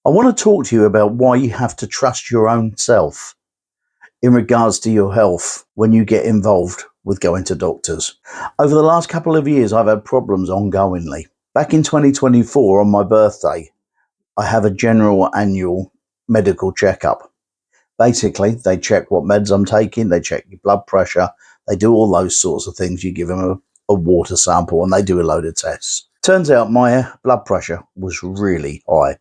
I want to talk to you about why you have to trust your own self in regards to your health when you get involved with going to doctors. Over the last couple of years, I've had problems ongoingly. Back in 2024, on my birthday, I have a general annual medical checkup. Basically, they check what meds I'm taking, they check your blood pressure, they do all those sorts of things. You give them a water sample and they do a load of tests. Turns out my blood pressure was really high.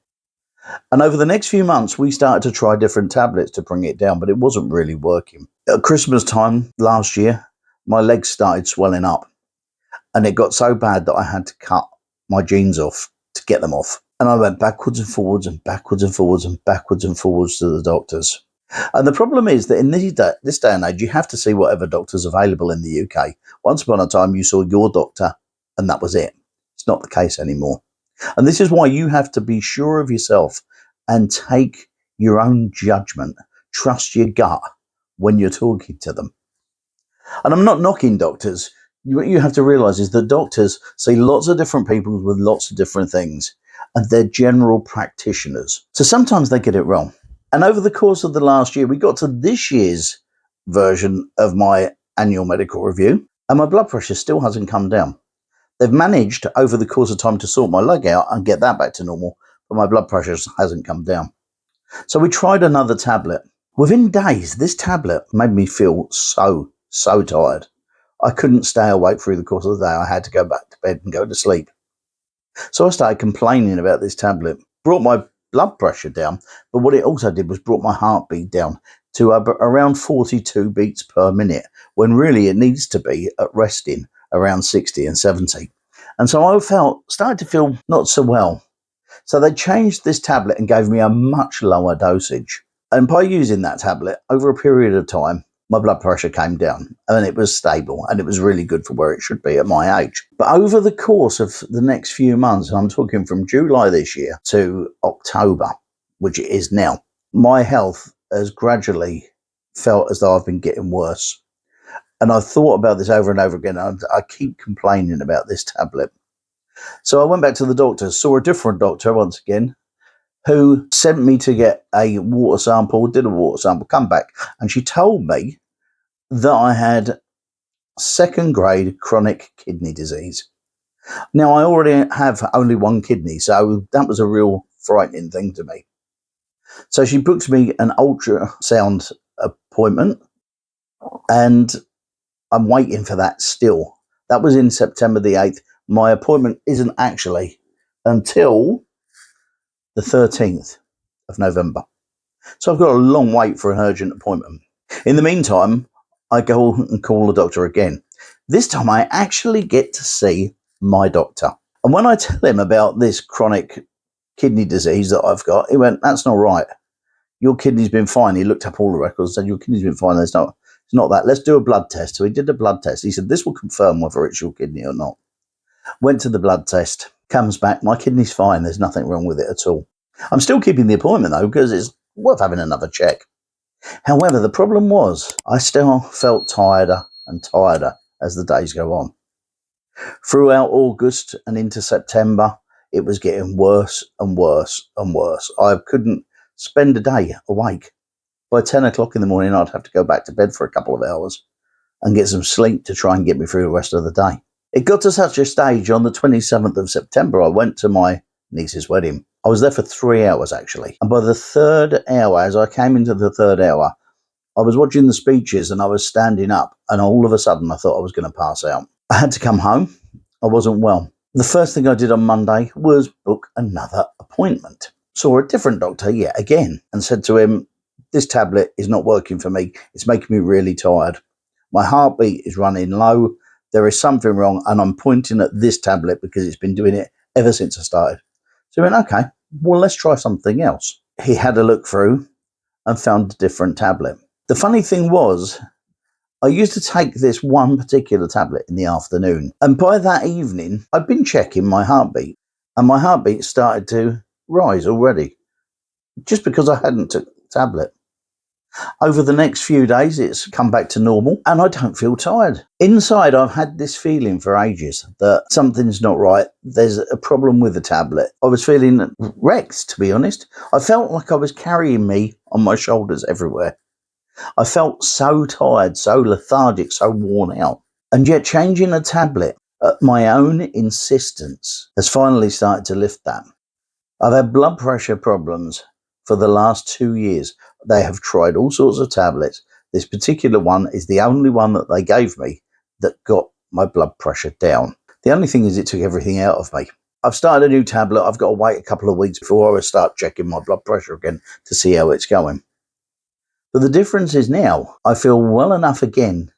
And over the next few months, we started to try different tablets to bring it down, but it wasn't really working. At Christmas time last year, my legs started swelling up and it got so bad that I had to cut my jeans off to get them off. And I went backwards and forwards and backwards and forwards and backwards and forwards to the doctors. And the problem is that in this day and age, you have to see whatever doctor's available in the UK. Once upon a time, you saw your doctor and that was it. It's not the case anymore. And this is why you have to be sure of yourself and take your own judgment. Trust your gut when you're talking to them. And I'm not knocking doctors. What you have to realize is that doctors see lots of different people with lots of different things, and they're general practitioners. So sometimes they get it wrong. And over the course of the last year, we got to this year's version of my annual medical review, and my blood pressure still hasn't come down. They've managed over the course of time to sort my leg out and get that back to normal, but my blood pressure hasn't come down. So we tried another tablet. Within days, this tablet made me feel so tired. I couldn't stay awake through the course of the day. I had to go back to bed and go to sleep. So I started complaining about this tablet. Brought my blood pressure down, but what it also did was brought my heartbeat down to around 42 beats per minute, when really it needs to be at resting around 60 and 70. And so I started to feel not so well. So they changed this tablet and gave me a much lower dosage. And by using that tablet, over a period of time, my blood pressure came down and it was stable and it was really good for where it should be at my age. But over the course of the next few months, and I'm talking from July this year to October, which it is now, my health has gradually felt as though I've been getting worse. And I've thought about this over and over again. And I keep complaining about this tablet. So I went back to the doctor, saw a different doctor once again, who sent me to get a water sample, did a water sample, come back, and she told me that I had second-grade chronic kidney disease. Now, I already have only one kidney, so that was a real frightening thing to me. So she booked me an ultrasound appointment, and I'm waiting for that still. That was in September the 8th. My appointment isn't actually until the 13th of November. So I've got a long wait for an urgent appointment. In the meantime, I go and call the doctor again. This time I actually get to see my doctor. And when I tell him about this chronic kidney disease that I've got, he went, "That's not right. Your kidney's been fine." He looked up all the records and said, "Your kidney's been fine. It's not that. Let's do a blood test." So he did a blood test. He said, "This will confirm whether it's your kidney or not." Went to the blood test, comes back, my kidney's fine. There's nothing wrong with it at all. I'm still keeping the appointment though, because it's worth having another check. However, the problem was I still felt tireder and tireder as the days go on. Throughout August and into September, it was getting worse and worse and worse. I couldn't spend a day awake. By 10 o'clock in the morning, I'd have to go back to bed for a couple of hours and get some sleep to try and get me through the rest of the day. It got to such a stage on the 27th of September, I went to my niece's wedding. I was there for 3 hours, actually. And by the third hour, as I came into the third hour, I was watching the speeches and I was standing up. And all of a sudden, I thought I was going to pass out. I had to come home. I wasn't well. The first thing I did on Monday was book another appointment. Saw a different doctor yet again and said to him, "This tablet is not working for me. It's making me really tired. My heartbeat is running low. There is something wrong, and I'm pointing at this tablet because it's been doing it ever since I started." So he went, "Okay, well, let's try something else." He had a look through and found a different tablet. The funny thing was, I used to take this one particular tablet in the afternoon, and by that evening, I'd been checking my heartbeat, and my heartbeat started to rise already, just because I hadn't took the tablet. Over the next few days, it's come back to normal and I don't feel tired. Inside, I've had this feeling for ages that something's not right. There's a problem with the tablet. I was feeling wrecked, to be honest. I felt like I was carrying me on my shoulders everywhere. I felt so tired, so lethargic, so worn out. And yet changing a tablet at my own insistence has finally started to lift that. I've had blood pressure problems for the last 2 years. They have tried all sorts of tablets. This particular one is the only one that they gave me that got my blood pressure down. The only thing is it took everything out of me. I've started a new tablet. I've got to wait a couple of weeks before I start checking my blood pressure again to see how it's going. But the difference is now I feel well enough again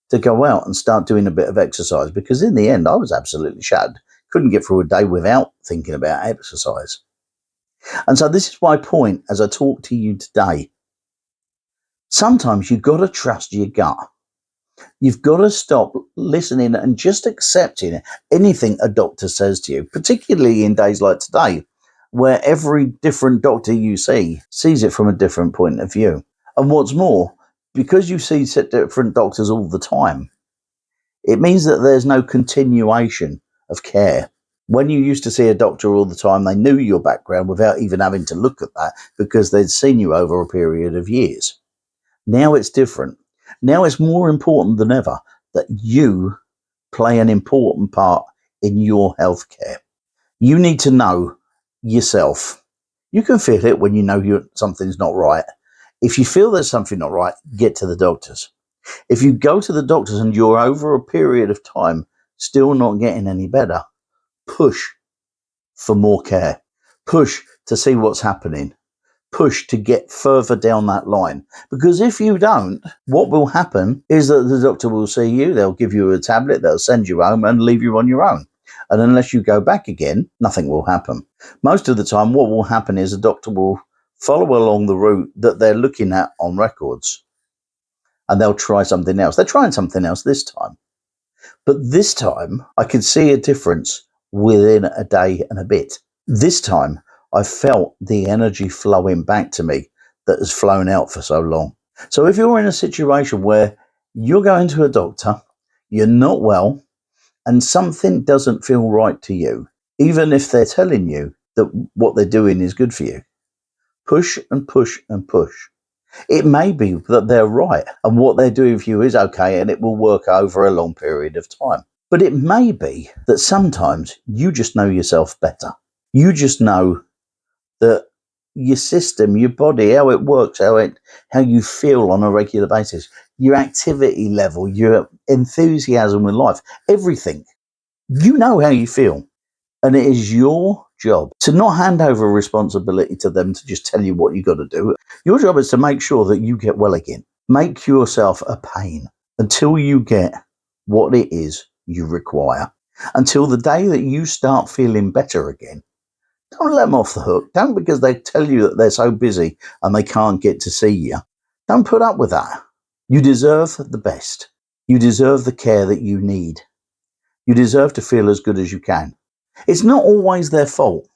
to go out and start doing a bit of exercise, because in the end I was absolutely shattered. Couldn't get through a day without thinking about exercise. And so this is my point as I talk to you today. Sometimes you've got to trust your gut. You've got to stop listening and just accepting anything a doctor says to you, particularly in days like today, where every different doctor you see sees it from a different point of view. And what's more, because you see different doctors all the time, it means that there's no continuation of care. When you used to see a doctor all the time, they knew your background without even having to look at that because they'd seen you over a period of years. Now it's different. Now it's more important than ever that you play an important part in your healthcare. You need to know yourself. You can feel it when you know something's not right. If you feel there's something not right, get to the doctors. If you go to the doctors and you're over a period of time still not getting any better, push for more care. Push to see what's happening. Push to get further down that line. Because if you don't, what will happen is that the doctor will see you, they'll give you a tablet, they'll send you home and leave you on your own. And unless you go back again, nothing will happen. Most of the time, what will happen is a doctor will follow along the route that they're looking at on records. And they'll try something else. They're trying something else this time. But this time, I can see a difference within a day and a bit. This time, I felt the energy flowing back to me that has flown out for so long. So if you're in a situation where you're going to a doctor, you're not well, and something doesn't feel right to you, even if they're telling you that what they're doing is good for you, push and push and push. It may be that they're right and what they're doing for you is okay and it will work over a long period of time. But it may be that sometimes you just know yourself better. You just know that your system, your body, how it works, how you feel on a regular basis, your activity level, your enthusiasm with life, everything. You know how you feel. And it is your job to not hand over responsibility to them to just tell you what you got to do. Your job is to make sure that you get well again. Make yourself a pain until you get what it is you require. Until the day that you start feeling better again. Don't let them off the hook. Don't, because they tell you that they're so busy and they can't get to see you. Don't put up with that. You deserve the best. You deserve the care that you need. You deserve to feel as good as you can. It's not always their fault.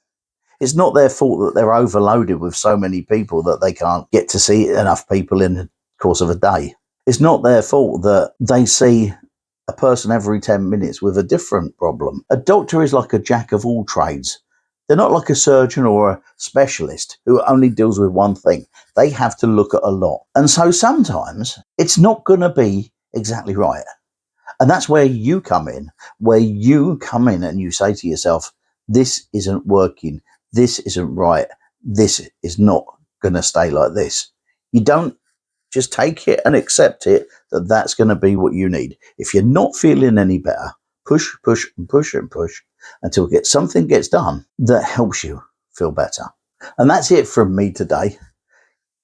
It's not their fault that they're overloaded with so many people that they can't get to see enough people in the course of a day. It's not their fault that they see a person every 10 minutes with a different problem. A doctor is like a jack of all trades. They're not like a surgeon or a specialist who only deals with one thing. They have to look at a lot. And so sometimes it's not going to be exactly right. And that's where you come in, and you say to yourself, this isn't working. This isn't right. This is not going to stay like this. You don't just take it and accept it that that's going to be what you need. If you're not feeling any better, push, push, and push and push until something gets done that helps you feel better. And that's it from me today.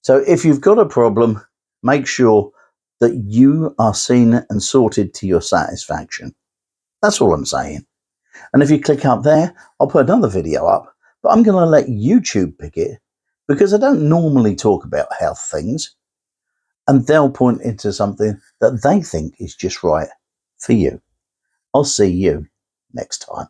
So if you've got a problem, make sure that you are seen and sorted to your satisfaction. That's all I'm saying. And if you click up there, I'll put another video up, but I'm going to let YouTube pick it because I don't normally talk about health things, and they'll point into something that they think is just right for you. I'll see you next time.